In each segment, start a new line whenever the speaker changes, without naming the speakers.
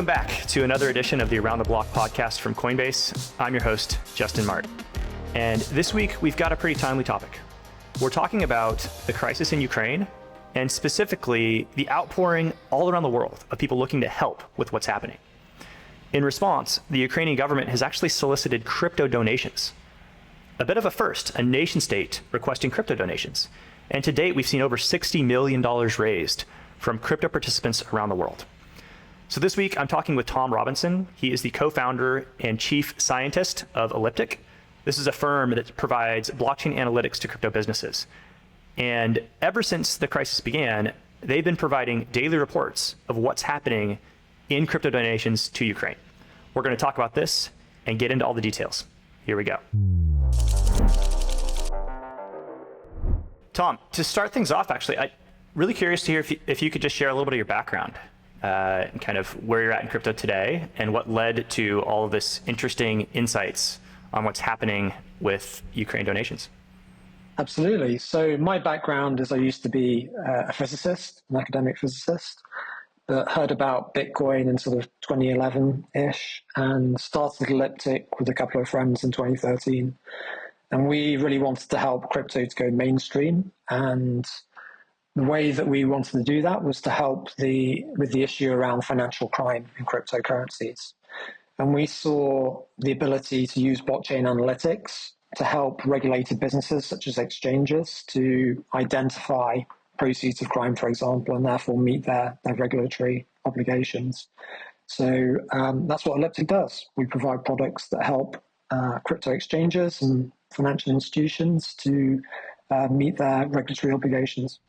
Welcome back to another edition of the Around the Block podcast from Coinbase. I'm your host, Justin Mart. And this week, we've got a pretty timely topic. We're talking about the crisis in Ukraine, and specifically the outpouring all around the world of people looking to help with what's happening. In response, the Ukrainian government has actually solicited crypto donations. A bit of a first, a nation state requesting crypto donations. And to date, we've seen over $60 million raised from crypto participants around the world. So this week, I'm talking with Tom Robinson. He is the co-founder and chief scientist of Elliptic. This is a firm that provides blockchain analytics to crypto businesses. And ever since the crisis began, they've been providing daily reports of what's happening in crypto donations to Ukraine. We're going to talk about this and get into all the details. Here we go. Tom, to start things off, actually, I'm really curious to hear if you could just share a little bit of your background. And kind of where you're at in crypto today and what led to all of this interesting insights on what's happening with Ukraine donations.
Absolutely. So my background is I used to be a physicist, an academic physicist, but heard about Bitcoin in sort of 2011-ish and started Elliptic with a couple of friends in 2013. And we really wanted to help crypto to go mainstream. And the way that we wanted to do that was to help with the issue around financial crime in cryptocurrencies. And we saw the ability to use blockchain analytics to help regulated businesses such as exchanges to identify proceeds of crime, for example, and therefore meet their regulatory obligations. So that's what Elliptic does. We provide products that help crypto exchanges and financial institutions to meet their regulatory obligations.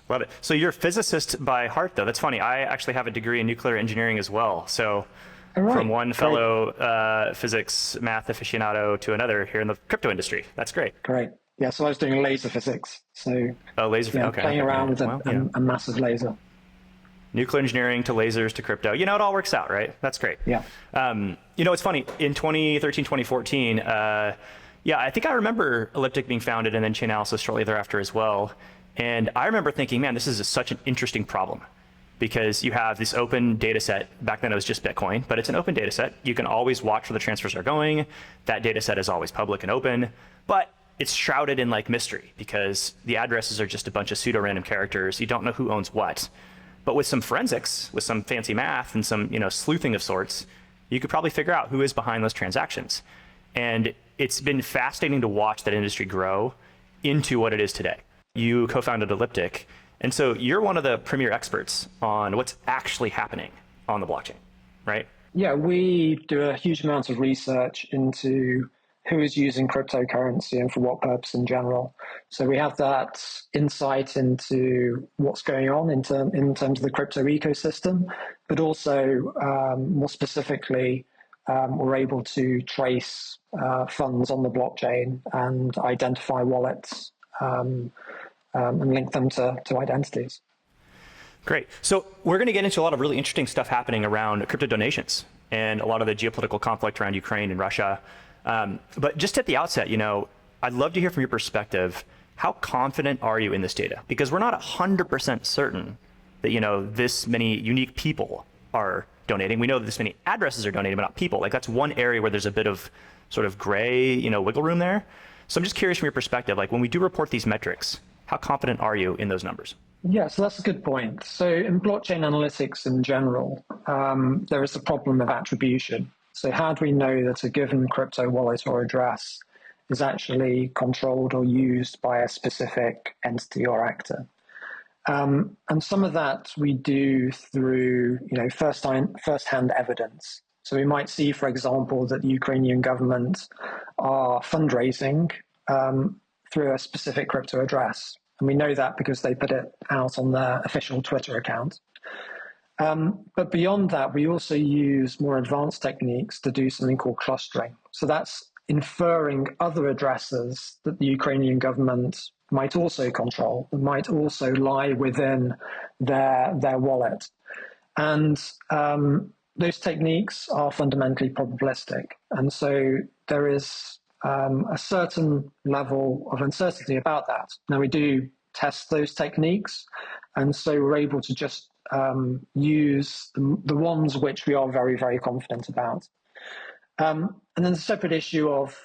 Love it. So you're a physicist by heart, though. That's funny. I actually have a degree in nuclear engineering as well. So from one fellow physics math aficionado to another here in the crypto industry. That's great.
Great. Yeah, so I was doing laser physics. So
okay.
Playing around with a massive laser.
Nuclear engineering to lasers to crypto. You know, it all works out, right? That's great.
Yeah.
It's funny. In 2013, 2014, I think I remember Elliptic being founded and then Chainalysis shortly thereafter as well. And I remember thinking, man, this is such an interesting problem because you have this open data set. Back then it was just Bitcoin, but it's an open data set. You can always watch where the transfers are going. That data set is always public and open, but it's shrouded in like mystery because the addresses are just a bunch of pseudo-random characters. You don't know who owns what. But with some forensics, with some fancy math and some sleuthing of sorts, you could probably figure out who is behind those transactions. And it's been fascinating to watch that industry grow into what it is today. You co-founded Elliptic, and so you're one of the premier experts on what's actually happening on the blockchain, right?
Yeah, we do a huge amount of research into who is using cryptocurrency and for what purpose in general. So we have that insight into what's going on in terms of the crypto ecosystem, but also more specifically, we're able to trace funds on the blockchain and identify wallets and link them to identities.
Great. So we're going to get into a lot of really interesting stuff happening around crypto donations and a lot of the geopolitical conflict around Ukraine and Russia. But just at the outset, I'd love to hear from your perspective, how confident are you in this data? Because we're not 100% certain that, this many unique people are donating. We know that this many addresses are donating, but not people. Like that's one area where there's a bit of sort of gray, wiggle room there. So I'm just curious from your perspective, like when we do report these metrics, how confident are you in those numbers?
Yeah, so that's a good point. So in blockchain analytics in general, there is a problem of attribution. So how do we know that a given crypto wallet or address is actually controlled or used by a specific entity or actor? And some of that we do through first-hand evidence. So we might see, for example, that the Ukrainian government are fundraising through a specific crypto address. And we know that because they put it out on their official Twitter account. But beyond that, we also use more advanced techniques to do something called clustering. So that's inferring other addresses that the Ukrainian government might also control, that might also lie within their wallet. And those techniques are fundamentally probabilistic. And so there is a certain level of uncertainty about that. Now, we do test those techniques, and so we're able to just use the ones which we are very, very confident about. And then the separate issue of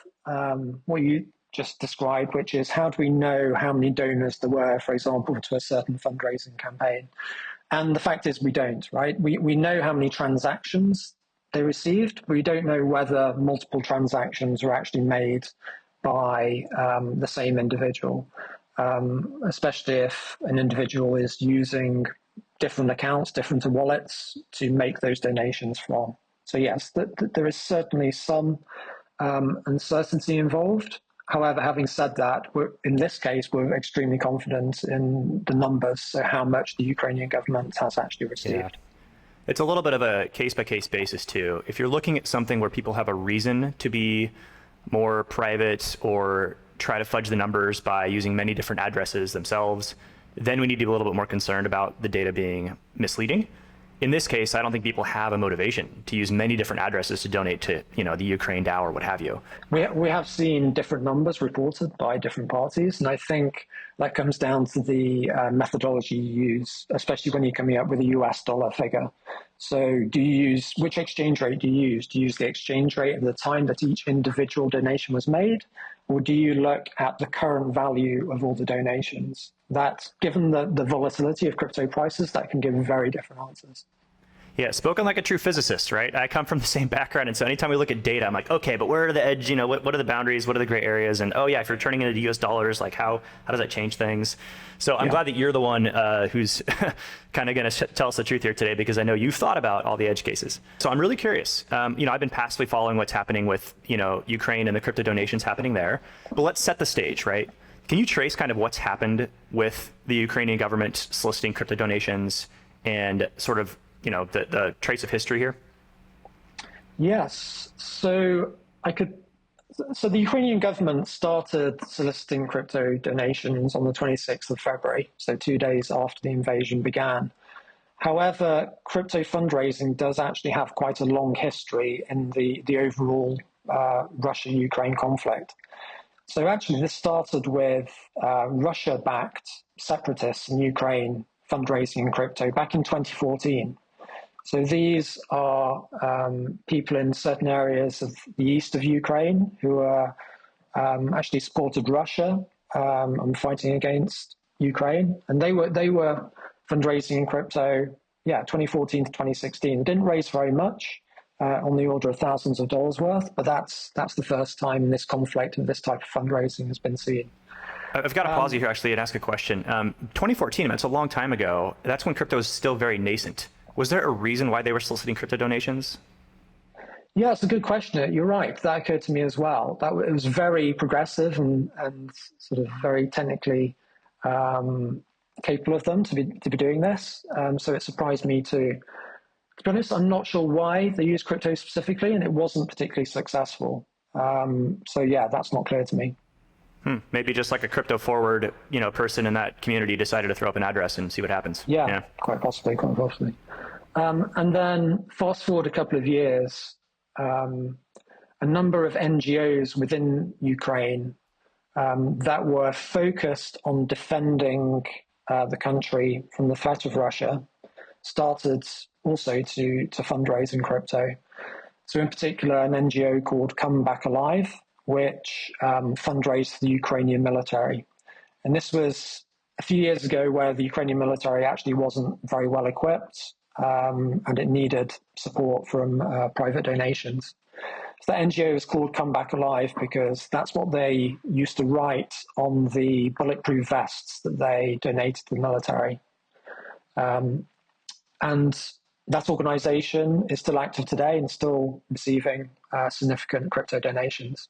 what you just described, which is how do we know how many donors there were, for example, to a certain fundraising campaign? And the fact is we don't, right? We know how many transactions they received. We don't know whether multiple transactions were actually made by the same individual, especially if an individual is using different accounts, different wallets to make those donations from. So yes, there is certainly some uncertainty involved. However, having said that, in this case, we're extremely confident in the numbers, so how much the Ukrainian government has actually received.
Yeah. It's a little bit of a case-by-case basis, too. If you're looking at something where people have a reason to be more private or try to fudge the numbers by using many different addresses themselves, then we need to be a little bit more concerned about the data being misleading. In this case, I don't think people have a motivation to use many different addresses to donate to, the Ukraine DAO or what have you.
We have seen different numbers reported by different parties, and I think that comes down to the methodology you use, especially when you're coming up with a US dollar figure. So which exchange rate do you use? Do you use the exchange rate at the time that each individual donation was made? Or do you look at the current value of all the donations? That, given the volatility of crypto prices, that can give very different answers.
Yeah, spoken like a true physicist, right? I come from the same background, and so anytime we look at data, I'm like, okay, but where are the edge? What are the boundaries? What are the gray areas? And oh yeah, if you're turning into US dollars, like how does that change things? So I'm glad that you're the one who's kind of going to tell us the truth here today, because I know you've thought about all the edge cases. So I'm really curious. I've been passively following what's happening with Ukraine and the crypto donations happening there. But let's set the stage, right? Can you trace kind of what's happened with the Ukrainian government soliciting crypto donations and sort of the trace of history here?
Yes. So the Ukrainian government started soliciting crypto donations on the 26th of February, so 2 days after the invasion began. However, crypto fundraising does actually have quite a long history in the overall Russia-Ukraine conflict. So actually, this started with Russia-backed separatists in Ukraine fundraising in crypto back in 2014. So these are people in certain areas of the east of Ukraine who actually supported Russia and fighting against Ukraine, and they were fundraising in crypto, 2014 to 2016. They didn't raise very much, on the order of thousands of dollars worth, but that's the first time this conflict and this type of fundraising has been seen.
I've got to pause you here actually and ask a question. 2014, that's a long time ago. That's when crypto was still very nascent. Was there a reason why they were soliciting crypto donations?
Yeah, it's a good question. You're right. That occurred to me as well. It was very progressive and sort of very technically capable of them to be doing this. So it surprised me too. To be honest, I'm not sure why they used crypto specifically, and it wasn't particularly successful. So yeah, that's not clear to me.
Maybe just like a crypto forward, person in that community decided to throw up an address and see what happens.
Yeah. Quite possibly. And then fast forward a couple of years, a number of NGOs within Ukraine that were focused on defending the country from the threat of Russia started also to fundraise in crypto. So in particular, an NGO called Come Back Alive, which fundraised for the Ukrainian military. And this was a few years ago where the Ukrainian military actually wasn't very well equipped, and it needed support from private donations. So the NGO is called Come Back Alive because that's what they used to write on the bulletproof vests that they donated to the military. And that organization is still active today and still receiving significant crypto donations.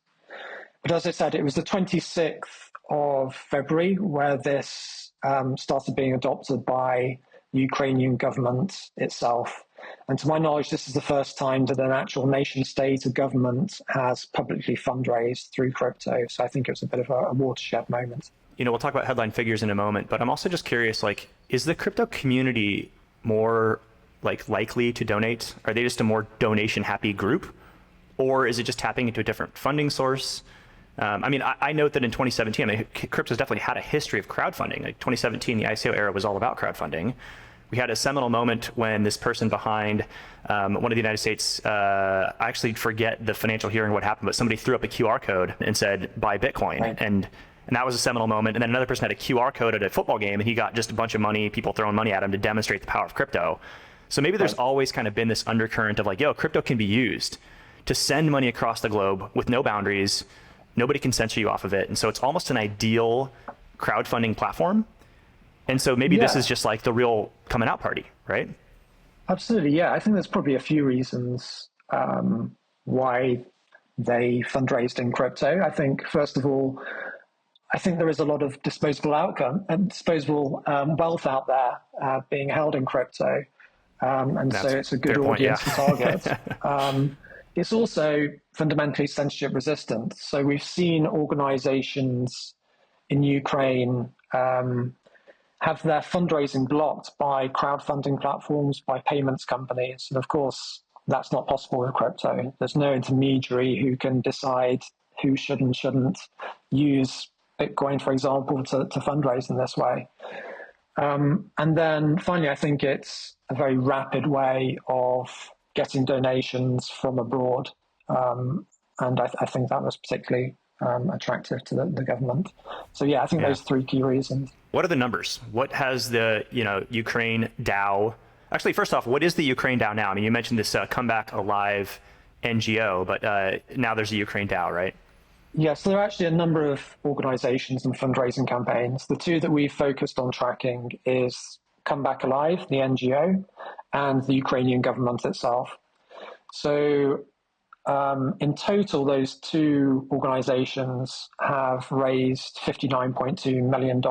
But as I said, it was the 26th of February where this started being adopted by the Ukrainian government itself. And to my knowledge, this is the first time that an actual nation state or government has publicly fundraised through crypto. So I think it was a bit of a watershed moment.
We'll talk about headline figures in a moment, but I'm also just curious, is the crypto community more likely to donate? Are they just a more donation happy group? Or is it just tapping into a different funding source? I note that in 2017, crypto's definitely had a history of crowdfunding. 2017, the ICO era was all about crowdfunding. we had a seminal moment when this person behind one of the United States, I actually forget the financial hearing what happened, but somebody threw up a QR code and said, buy Bitcoin.
Right.
And that was a seminal moment. And then another person had a QR code at a football game, and he got just a bunch of money, people throwing money at him to demonstrate the power of crypto. So maybe there's always kind of been this undercurrent of like, yo, crypto can be used to send money across the globe with no boundaries. Nobody can censor you off of it. And so it's almost an ideal crowdfunding platform. And so maybe this is just like the real coming out party, right?
Absolutely, yeah. I think there's probably a few reasons why they fundraised in crypto. I think, first of all, I think there is a lot of disposable wealth out there being held in crypto. So it's a good audience to target. It's also fundamentally censorship resistant. So we've seen organizations in Ukraine have their fundraising blocked by crowdfunding platforms, by payments companies. And of course, that's not possible with crypto. There's no intermediary who can decide who should and shouldn't use Bitcoin, for example, to fundraise in this way. And then finally, I think it's a very rapid way of getting donations from abroad. And I think that was particularly attractive to the government. So yeah, I think those three key reasons.
What are the numbers? What has the Ukraine DAO? Actually, first off, what is the Ukraine DAO now? I mean, you mentioned this Comeback Alive NGO, but now there's a Ukraine DAO, right?
Yes, there are actually a number of organizations and fundraising campaigns. The two that we've focused on tracking is Comeback Alive, the NGO, and the Ukrainian government itself. So in total, those two organizations have raised $59.2 million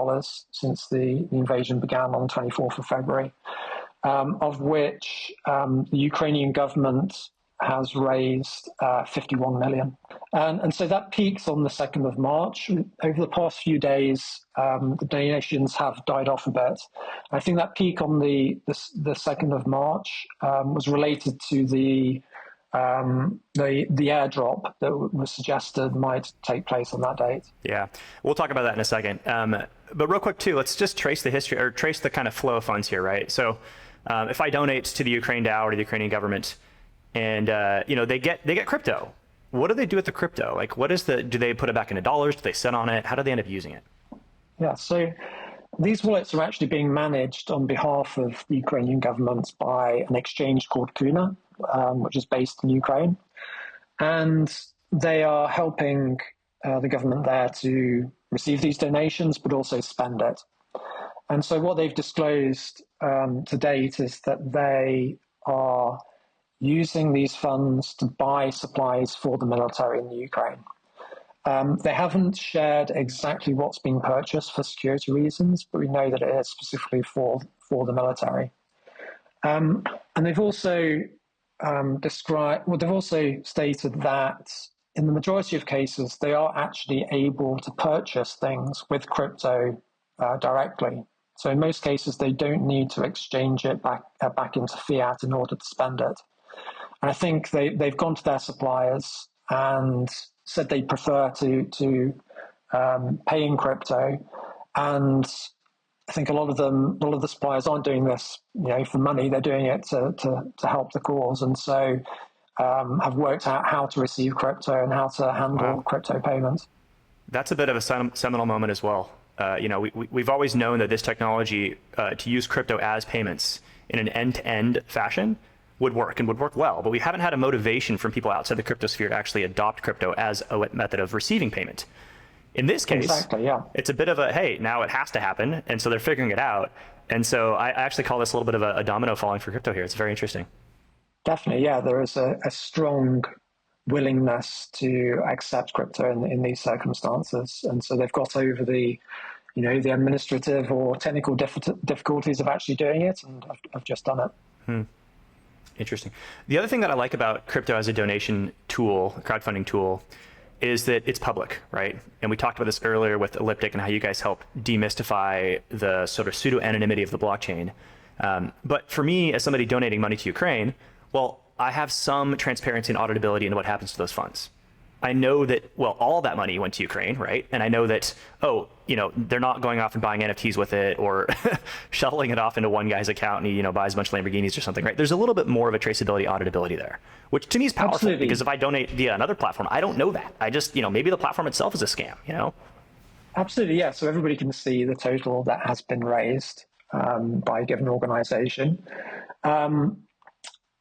since the invasion began on the 24th of February, of which the Ukrainian government has raised 51 million. And so that peaks on the 2nd of March. Over the past few days, the donations have died off a bit. I think that peak on the 2nd of March was related to the airdrop that was suggested might take place on that date.
Yeah, we'll talk about that in a second. But real quick too, let's just trace the history or trace the kind of flow of funds here, right? So if I donate to the Ukraine DAO or the Ukrainian government, and they get crypto, what do they do with the crypto? Like, do they put it back into dollars? Do they sit on it? How do they end up using it?
Yeah, so these wallets are actually being managed on behalf of the Ukrainian government by an exchange called Kuna, which is based in Ukraine. And they are helping the government there to receive these donations, but also spend it. And so what they've disclosed to date is that they are using these funds to buy supplies for the military in the Ukraine. They haven't shared exactly what's being purchased for security reasons, but we know that it is specifically for the military. And they've also they've also stated that in the majority of cases, they are actually able to purchase things with crypto directly. So in most cases, they don't need to exchange it back into fiat in order to spend it. And I think they've gone to their suppliers and said they prefer to pay in crypto. And I think a lot of the suppliers aren't doing this, for money. They're doing it to help the cause, and so have worked out how to receive crypto and how to handle crypto payments.
That's a bit of a seminal moment as well. We've always known that this technology to use crypto as payments in an end-to-end fashion would work well, but we haven't had a motivation from people outside the crypto sphere to actually adopt crypto as a method of receiving payment. In this case, It's a bit of a, hey, now it has to happen, and so they're figuring it out. And so I actually call this a little bit of a domino falling for crypto here. It's very interesting. Definitely,
yeah. There is a strong willingness to accept crypto in these circumstances, and so they've got over the administrative or technical difficulties of actually doing it, and I've just done it.
Interesting. The other thing that I like about crypto as a donation tool, crowdfunding tool, is that it's public, right? And we talked about this earlier with Elliptic and how you guys help demystify the sort of pseudo-anonymity of the blockchain. But for me, as somebody donating money to Ukraine, well, I have some transparency and auditability into what happens to those funds. I know that, well, all that money went to Ukraine, right? And I know that, oh, they're not going off and buying NFTs with it or shuttling it off into one guy's account and he, buys a bunch of Lamborghinis or something, right? There's a little bit more of a traceability, auditability there, which to me is powerful. Absolutely. Because if I donate via another platform, I don't know that. I just, maybe the platform itself is a scam,
Absolutely, yeah. So everybody can see the total that has been raised by a given organization.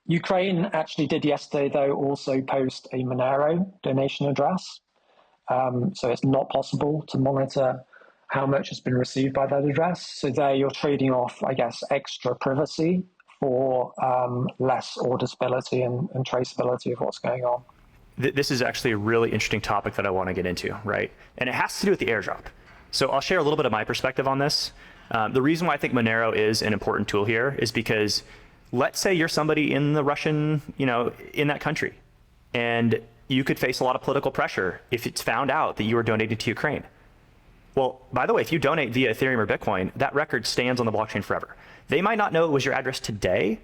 Ukraine actually did yesterday, though, also post a Monero donation address. So it's not possible to monitor how much has been received by that address. So there you're trading off, I guess, extra privacy for less auditability and traceability of what's going on.
This is actually a really interesting topic that I want to get into, right? And it has to do with the airdrop. So I'll share a little bit of my perspective on this. The reason why I think Monero is an important tool here is because let's say you're somebody in the Russian, in that country, and you could face a lot of political pressure if it's found out that you were donating to Ukraine. Well, by the way, if you donate via Ethereum or Bitcoin, that record stands on the blockchain forever. They might not know it was your address today,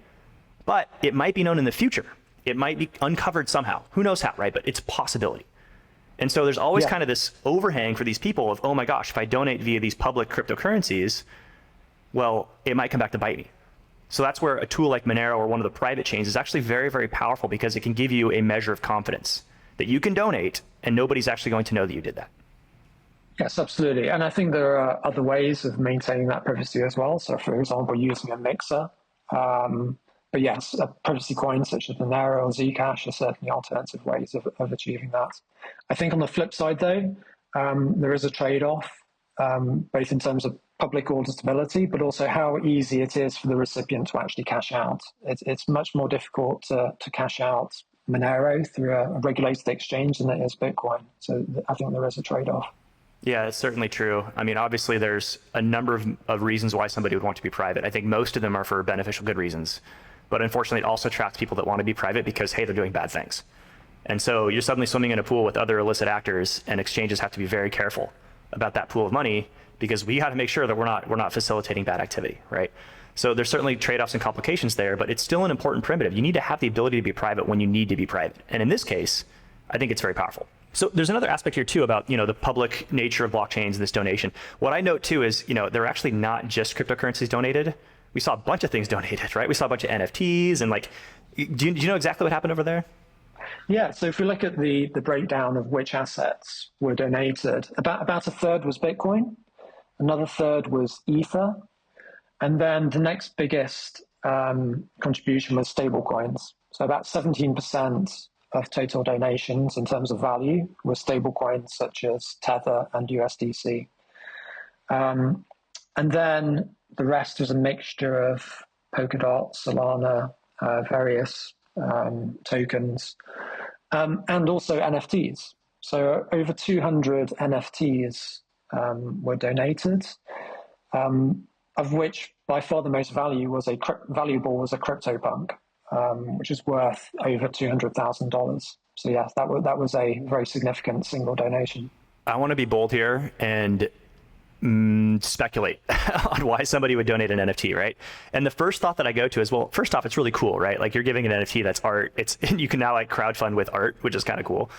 but it might be known in the future. It might be uncovered somehow. Who knows how, right? But it's a possibility. And so there's always kind of this overhang for these people of, oh my gosh, if I donate via these public cryptocurrencies, well, it might come back to bite me. So that's where a tool like Monero or one of the private chains is actually very, very powerful because it can give you a measure of confidence that you can donate and nobody's actually going to know that you did that.
Yes, absolutely. And I think there are other ways of maintaining that privacy as well. So for example, using a mixer. But yes, privacy coins such as Monero or Zcash are certainly alternative ways of achieving that. I think on the flip side, though, there is a trade-off, both in terms of public auditability, but also how easy it is for the recipient to actually cash out. It's much more difficult to cash out Monero through a regulated exchange than it is Bitcoin. So I think there is a trade-off.
Yeah, it's certainly true. I mean, obviously, there's a number of reasons why somebody would want to be private. I think most of them are for beneficial good reasons. But unfortunately, it also attracts people that want to be private because, hey, they're doing bad things. And so you're suddenly swimming in a pool with other illicit actors, and exchanges have to be very careful about that pool of money because we got to make sure that we're not facilitating bad activity, right? So there's certainly trade-offs and complications there, but it's still an important primitive. You need to have the ability to be private when you need to be private. And in this case, I think it's very powerful. So there's another aspect here too about, the public nature of blockchains and this donation. What I note too is, they're actually not just cryptocurrencies donated. We saw a bunch of things donated, right? We saw a bunch of NFTs and do you know exactly what happened over there?
Yeah, so if we look at the breakdown of which assets were donated, about a third was Bitcoin, another third was Ether, and then the next biggest contribution was stablecoins. So about 17% of total donations in terms of value were stablecoins such as Tether and USDC. And then the rest was a mixture of Polkadot, Solana, various tokens, and also NFTs. So over 200 NFTs were donated, of which by far the most valuable was a CryptoPunk, which is worth over $200,000. So yeah, that was a very significant single donation.
I want to be bold here and speculate on why somebody would donate an NFT, right? And the first thought that I go to is, well, first off, it's really cool, right? Like you're giving an NFT that's art. You can now crowdfund with art, which is kind of cool.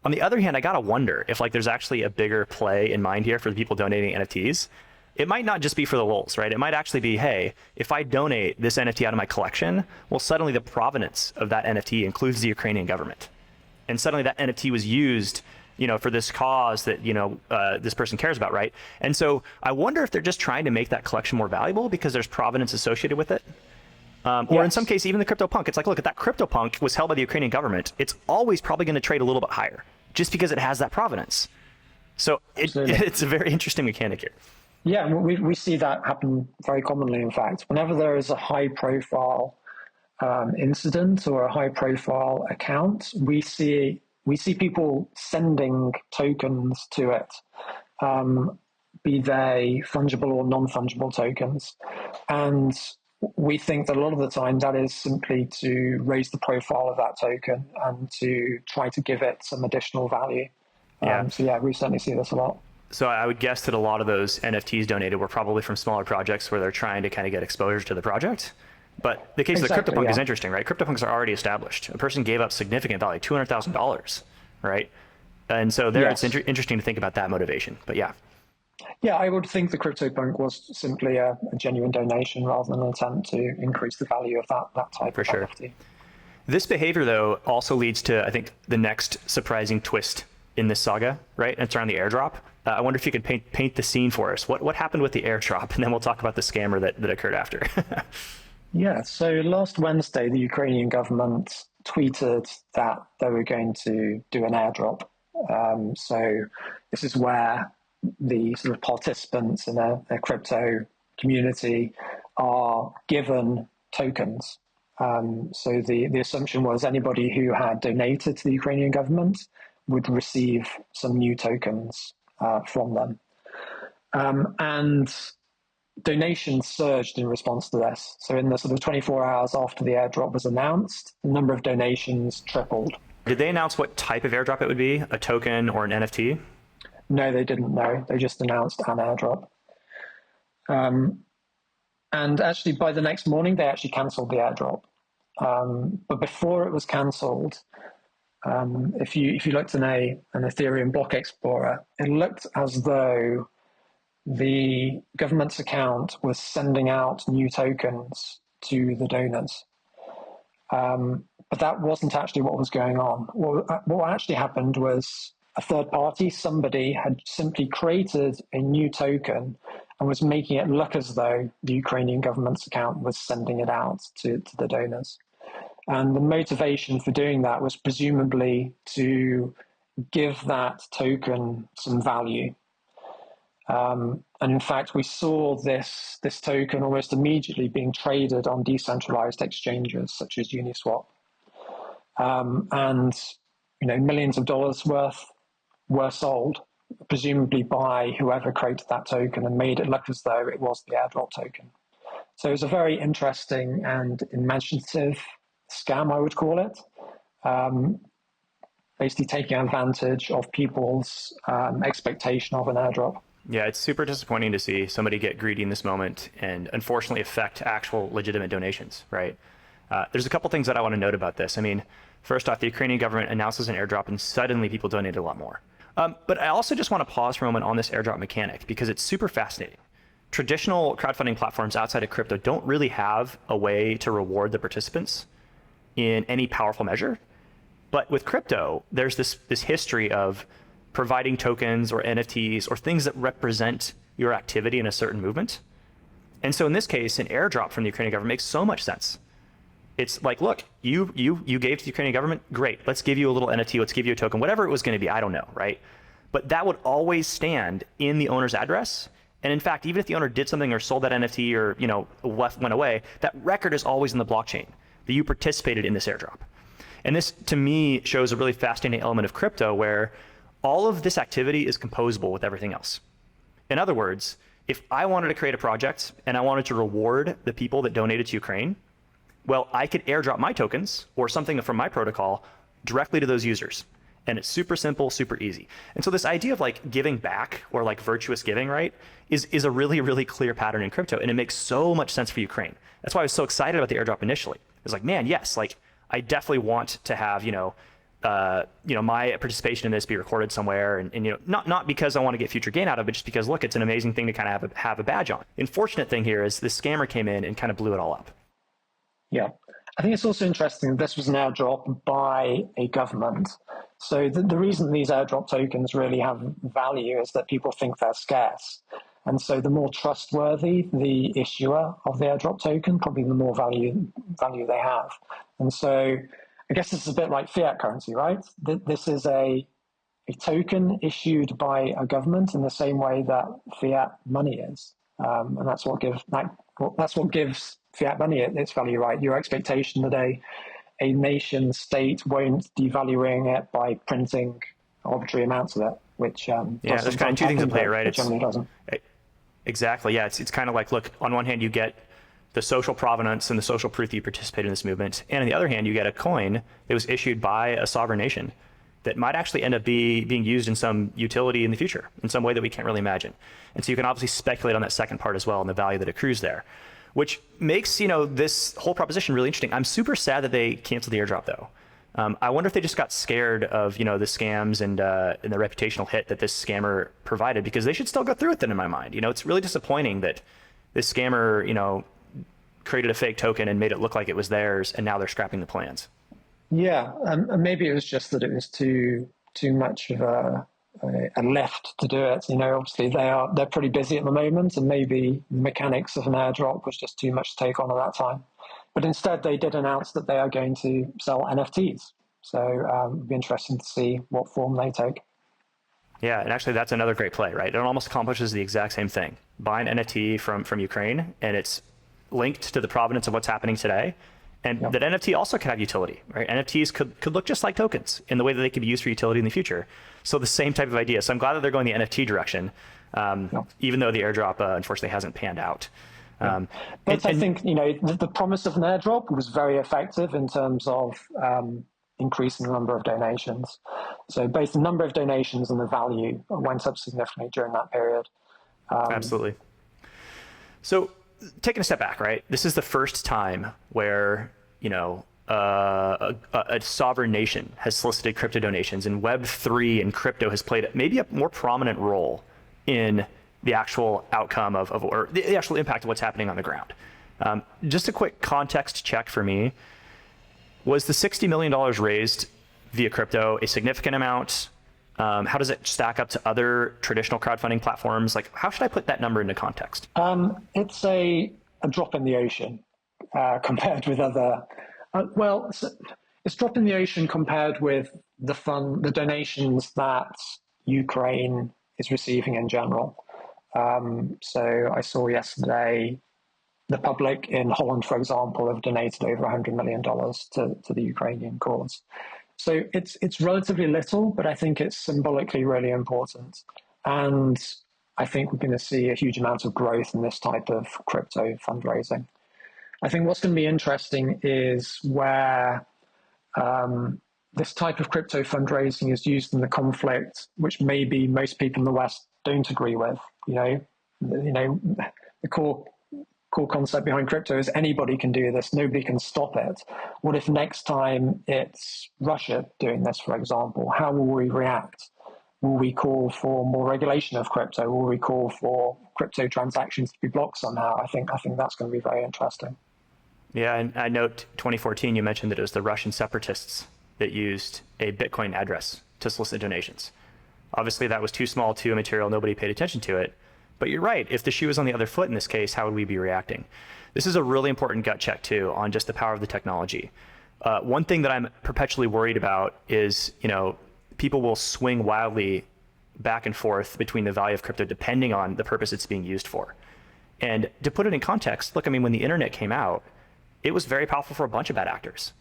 On the other hand, I gotta wonder if there's actually a bigger play in mind here for the people donating NFTs. It might not just be for the lulz, right? It might actually be, hey, if I donate this NFT out of my collection, well, suddenly the provenance of that NFT includes the Ukrainian government. And suddenly that NFT was used for this cause that, this person cares about, right? And so I wonder if they're just trying to make that collection more valuable because there's provenance associated with it. Or in some cases, even the CryptoPunk. It's like, look, if that CryptoPunk was held by the Ukrainian government, it's always probably going to trade a little bit higher just because it has that provenance. So it's a very interesting mechanic here.
Yeah, we see that happen very commonly, in fact. Whenever there is a high-profile incident or a high-profile account, we see people sending tokens to it, be they fungible or non-fungible tokens. And we think that a lot of the time that is simply to raise the profile of that token and to try to give it some additional value. So yeah, we certainly see this a lot.
So I would guess that a lot of those NFTs donated were probably from smaller projects where they're trying to kind of get exposure to the project. But the case of the CryptoPunk is interesting, right? CryptoPunks are already established. A person gave up significant value, $200,000, right? And so there
Yes.
it's interesting to think about that motivation. But yeah.
Yeah, I would think the CryptoPunk was simply a genuine donation rather than an attempt to increase the value of that type
For
of
sure.
NFT.
This behavior, though, also leads to, I think, the next surprising twist in this saga, right? And it's around the airdrop. I wonder if you could paint the scene for us. What happened with the airdrop? And then we'll talk about the scammer that occurred after.
Yeah, so last Wednesday, the Ukrainian government tweeted that they were going to do an airdrop. So this is where the sort of participants in a crypto community are given tokens. So the assumption was anybody who had donated to the Ukrainian government would receive some new tokens from them. And donations surged in response to this. So in the sort of 24 hours after the airdrop was announced, the number of donations tripled.
Did they announce what type of airdrop it would be? A token or an NFT?
No, they didn't know. They just announced an airdrop. And actually, by the next morning, they actually cancelled the airdrop. But before it was cancelled, if you looked in an Ethereum block explorer, it looked as though the government's account was sending out new tokens to the donors. But that wasn't actually what was going on. What actually happened was a third party, somebody had simply created a new token and was making it look as though the Ukrainian government's account was sending it out to the donors. And the motivation for doing that was presumably to give that token some value. And in fact, we saw this token almost immediately being traded on decentralized exchanges such as Uniswap. And millions of dollars worth were sold, presumably by whoever created that token and made it look as though it was the airdrop token. So it was a very interesting and imaginative scam, I would call it. Basically taking advantage of people's expectation of an airdrop.
Yeah, it's super disappointing to see somebody get greedy in this moment and unfortunately affect actual legitimate donations, right? There's a couple things that I want to note about this. I mean, first off, the Ukrainian government announces an airdrop and suddenly people donated a lot more. But I also just want to pause for a moment on this airdrop mechanic because it's super fascinating. Traditional crowdfunding platforms outside of crypto don't really have a way to reward the participants in any powerful measure. But with crypto, there's this history of providing tokens or NFTs or things that represent your activity in a certain movement. And so in this case, an airdrop from the Ukrainian government makes so much sense. It's like, look, you gave to the Ukrainian government, great. Let's give you a little NFT, let's give you a token, whatever it was going to be, I don't know, right? But that would always stand in the owner's address. And in fact, even if the owner did something or sold that NFT or went away, that record is always in the blockchain that you participated in this airdrop. And this, to me, shows a really fascinating element of crypto where all of this activity is composable with everything else. In other words, if I wanted to create a project and I wanted to reward the people that donated to Ukraine, well, I could airdrop my tokens or something from my protocol directly to those users. And it's super simple, super easy. And so this idea of like giving back or like virtuous giving, right, is a really, really clear pattern in crypto. And it makes so much sense for Ukraine. That's why I was so excited about the airdrop initially. It's like, man, yes, like I definitely want to have, my participation in this be recorded somewhere, and not because I want to get future gain out of it, but just because, look, it's an amazing thing to kind of have a badge on. The unfortunate thing here is this scammer came in and kind of blew it all up.
Yeah, I think it's also interesting that this was an airdrop by a government. So the reason these airdrop tokens really have value is that people think they're scarce. And so the more trustworthy the issuer of the airdrop token, probably the more value they have. And so I guess this is a bit like fiat currency, right? This is a token issued by a government in the same way that fiat money is. And that's what gives fiat money its value, right? Your expectation that a nation state won't devaluing it by printing arbitrary amounts of it, which
there's kind of two things at play, right?
It generally doesn't.
Exactly. Yeah, it's kind of like, look, on one hand you get the social provenance and the social proof that you participated in this movement, and on the other hand you get a coin that was issued by a sovereign nation that might actually end up being used in some utility in the future in some way that we can't really imagine. And so you can obviously speculate on that second part as well and the value that accrues there, which makes this whole proposition really interesting. I'm super sad that they canceled the airdrop though, I wonder if they just got scared of, the scams and the reputational hit that this scammer provided, because they should still go through with it in my mind. It's really disappointing that this scammer, created a fake token and made it look like it was theirs, and now they're scrapping the plans.
Yeah, and maybe it was just that it was too much of a lift to do it. Obviously they're pretty busy at the moment, and maybe the mechanics of an airdrop was just too much to take on at that time. But instead, they did announce that they are going to sell NFTs. So it'll be interesting to see what form they take.
Yeah, and actually that's another great play, right? It almost accomplishes the exact same thing. Buy an NFT from Ukraine, and it's linked to the provenance of what's happening today. And that NFT also could have utility, right? NFTs could look just like tokens in the way that they could be used for utility in the future. So the same type of idea. So I'm glad that they're going the NFT direction, even though the airdrop unfortunately hasn't panned out.
But I think, the promise of an airdrop was very effective in terms of increasing the number of donations. So both the number of donations and the value went up significantly during that period.
Absolutely. So taking a step back, right? This is the first time where, a sovereign nation has solicited crypto donations, and Web3 and crypto has played maybe a more prominent role in the actual outcome or the actual impact of what's happening on the ground. Just a quick context check for me. Was the $60 million raised via crypto a significant amount? How does it stack up to other traditional crowdfunding platforms? Like, how should I put that number into context?
It's a drop in the ocean compared with other. It's drop in the ocean compared with the donations that Ukraine is receiving in general. So I saw yesterday the public in Holland, for example, have donated over $100 million to the Ukrainian cause. So it's relatively little, but I think it's symbolically really important. And I think we're going to see a huge amount of growth in this type of crypto fundraising. I think what's going to be interesting is where this type of crypto fundraising is used in the conflict, which maybe most people in the West don't agree with. The core concept behind crypto is anybody can do this, nobody can stop it. What if next time it's Russia doing this, for example? How will we react? Will we call for more regulation of crypto? Will we call for crypto transactions to be blocked somehow? I think that's going to be very interesting. Yeah,
and I note 2014, you mentioned that it was the Russian separatists that used a Bitcoin address to solicit donations. Obviously, that was too small, too immaterial, nobody paid attention to it. But you're right, if the shoe was on the other foot in this case, how would we be reacting? This is a really important gut check, too, on just the power of the technology. One thing that I'm perpetually worried about is, people will swing wildly back and forth between the value of crypto depending on the purpose it's being used for. And to put it in context, look, when the internet came out, it was very powerful for a bunch of bad actors.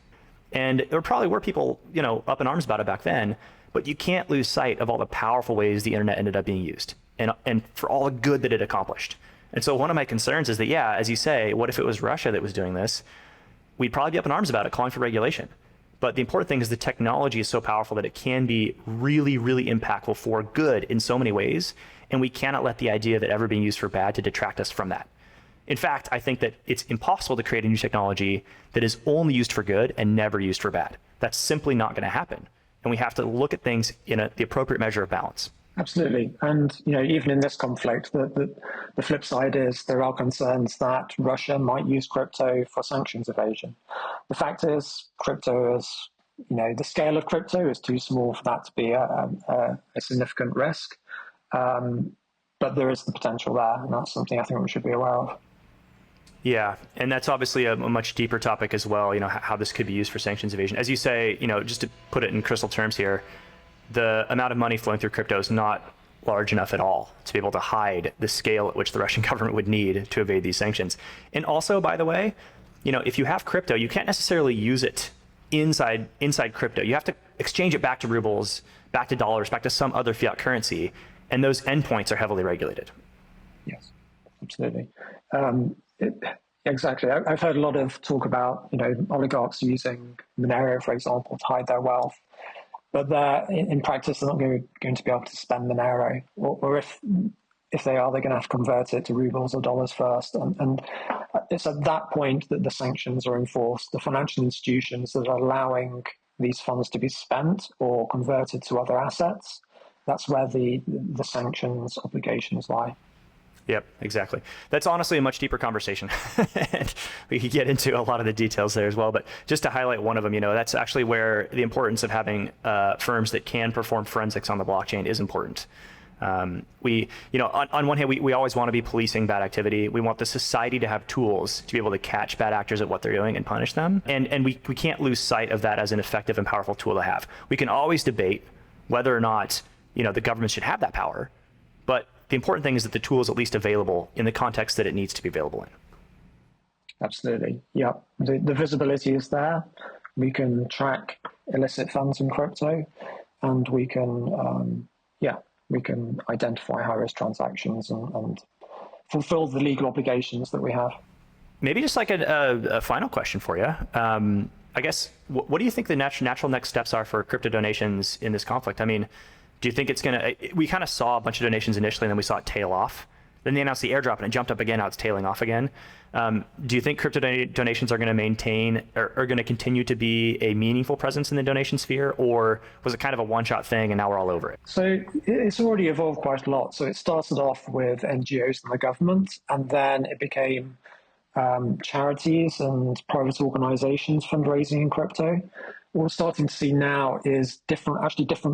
And there probably were people, up in arms about it back then, but you can't lose sight of all the powerful ways the internet ended up being used and for all the good that it accomplished. And so one of my concerns is that, yeah, as you say, what if it was Russia that was doing this? We'd probably be up in arms about it, calling for regulation. But the important thing is the technology is so powerful that it can be really, really impactful for good in so many ways. And we cannot let the idea of it ever being used for bad to detract us from that. In fact, I think that it's impossible to create a new technology that is only used for good and never used for bad. That's simply not going to happen. And we have to look at things in the appropriate measure of balance. Absolutely. And, even in this conflict, the flip side is there are concerns that Russia might use crypto for sanctions evasion. The fact is, crypto is, the scale of crypto is too small for that to be a significant risk. But there is the potential there, and that's something I think we should be aware of. Yeah, and that's obviously a much deeper topic as well, how this could be used for sanctions evasion. As you say, just to put it in crystal terms here, the amount of money flowing through crypto is not large enough at all to be able to hide the scale at which the Russian government would need to evade these sanctions. And also, by the way, if you have crypto, you can't necessarily use it inside crypto. You have to exchange it back to rubles, back to dollars, back to some other fiat currency, and those endpoints are heavily regulated. Yes, absolutely. Exactly. I've heard a lot of talk about, oligarchs using Monero, for example, to hide their wealth. But they're, in practice, they're not going to be able to spend Monero. Or if they are, they're going to have to convert it to rubles or dollars first. And it's at that point that the sanctions are enforced. The financial institutions that are allowing
these funds to be spent or converted to other assets, that's where the sanctions obligations lie.
Yep, exactly. That's honestly a much deeper conversation. And we could get into a lot of the details there as well. But just to highlight one of them, that's actually where the importance of having firms that can perform forensics on the blockchain is important. On one hand, we always want to be policing bad activity. We want the society to have tools to be able to catch bad actors at what they're doing and punish them. And we can't lose sight of that as an effective and powerful tool to have. We can always debate whether or not, the government should have that power. But the important thing is that the tool is at least available in the context that it needs to be available in.
Absolutely. Yeah. The visibility is there. We can track illicit funds in crypto, and we can, we can identify high-risk transactions and fulfill the legal obligations that we have.
Maybe just like a final question for you. I guess, what do you think the natural next steps are for crypto donations in this conflict? I mean, do you think it's going to, we kind of saw a bunch of donations initially, and then we saw it tail off. Then they announced the airdrop and it jumped up again. Now it's tailing off again. Do you think crypto donations are going to maintain or are going to continue to be a meaningful presence in the donation sphere? Or was it kind of a one-shot thing and now we're all over it?
So it's already evolved quite a lot. So it started off with NGOs and the government, and then it became charities and private organizations fundraising in crypto. What we're starting to see now is different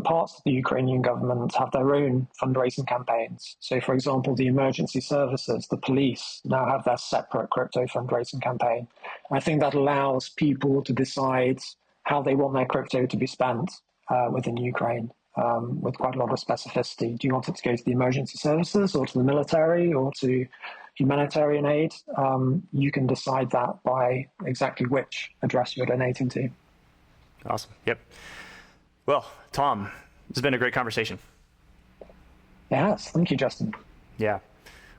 parts of the Ukrainian government have their own fundraising campaigns. So, for example, the emergency services, the police now have their separate crypto fundraising campaign. I think that allows people to decide how they want their crypto to be spent within Ukraine with quite a lot of specificity. Do you want it to go to the emergency services or to the military or to humanitarian aid? You can decide that by exactly which address you're donating to.
Awesome. Yep. Well, Tom, this has been a great conversation.
Yes. Thank you, Justin.
Yeah.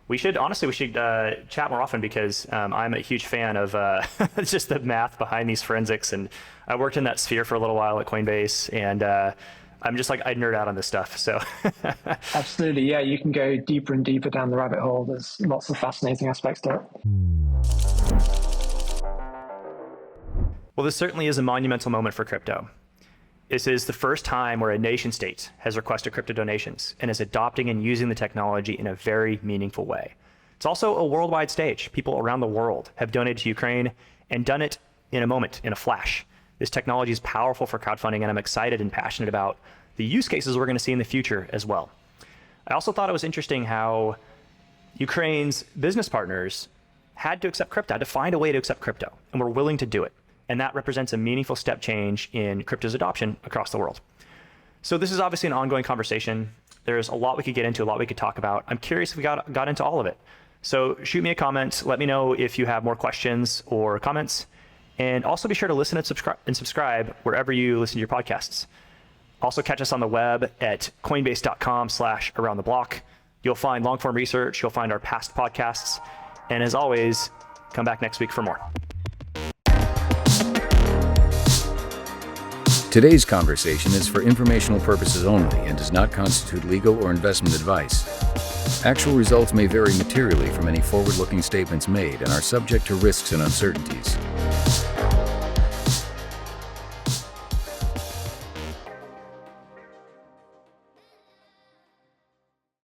We should chat more often because I'm a huge fan of just the math behind these forensics. And I worked in that sphere for a little while at Coinbase, and I'm just I nerd out on this stuff. So
Absolutely. Yeah. You can go deeper and deeper down the rabbit hole. There's lots of fascinating aspects to it.
Well, this certainly is a monumental moment for crypto. This is the first time where a nation state has requested crypto donations and is adopting and using the technology in a very meaningful way. It's also a worldwide stage. People around the world have donated to Ukraine and done it in a moment, in a flash. This technology is powerful for crowdfunding, and I'm excited and passionate about the use cases we're going to see in the future as well. I also thought it was interesting how Ukraine's business partners had to accept crypto, had to find a way to accept crypto, and were willing to do it. And that represents a meaningful step change in crypto's adoption across the world. So this is obviously an ongoing conversation. There's a lot we could get into, a lot we could talk about. I'm curious if we got into all of it. So shoot me a comment. Let me know if you have more questions or comments. And also be sure to listen and subscribe wherever you listen to your podcasts. Also catch us on the web at coinbase.com/aroundtheblock. You'll find long-form research. You'll find our past podcasts. And as always, come back next week for more.
Today's conversation is for informational purposes only and does not constitute legal or investment advice. Actual results may vary materially from any forward-looking statements made and are subject to risks and uncertainties.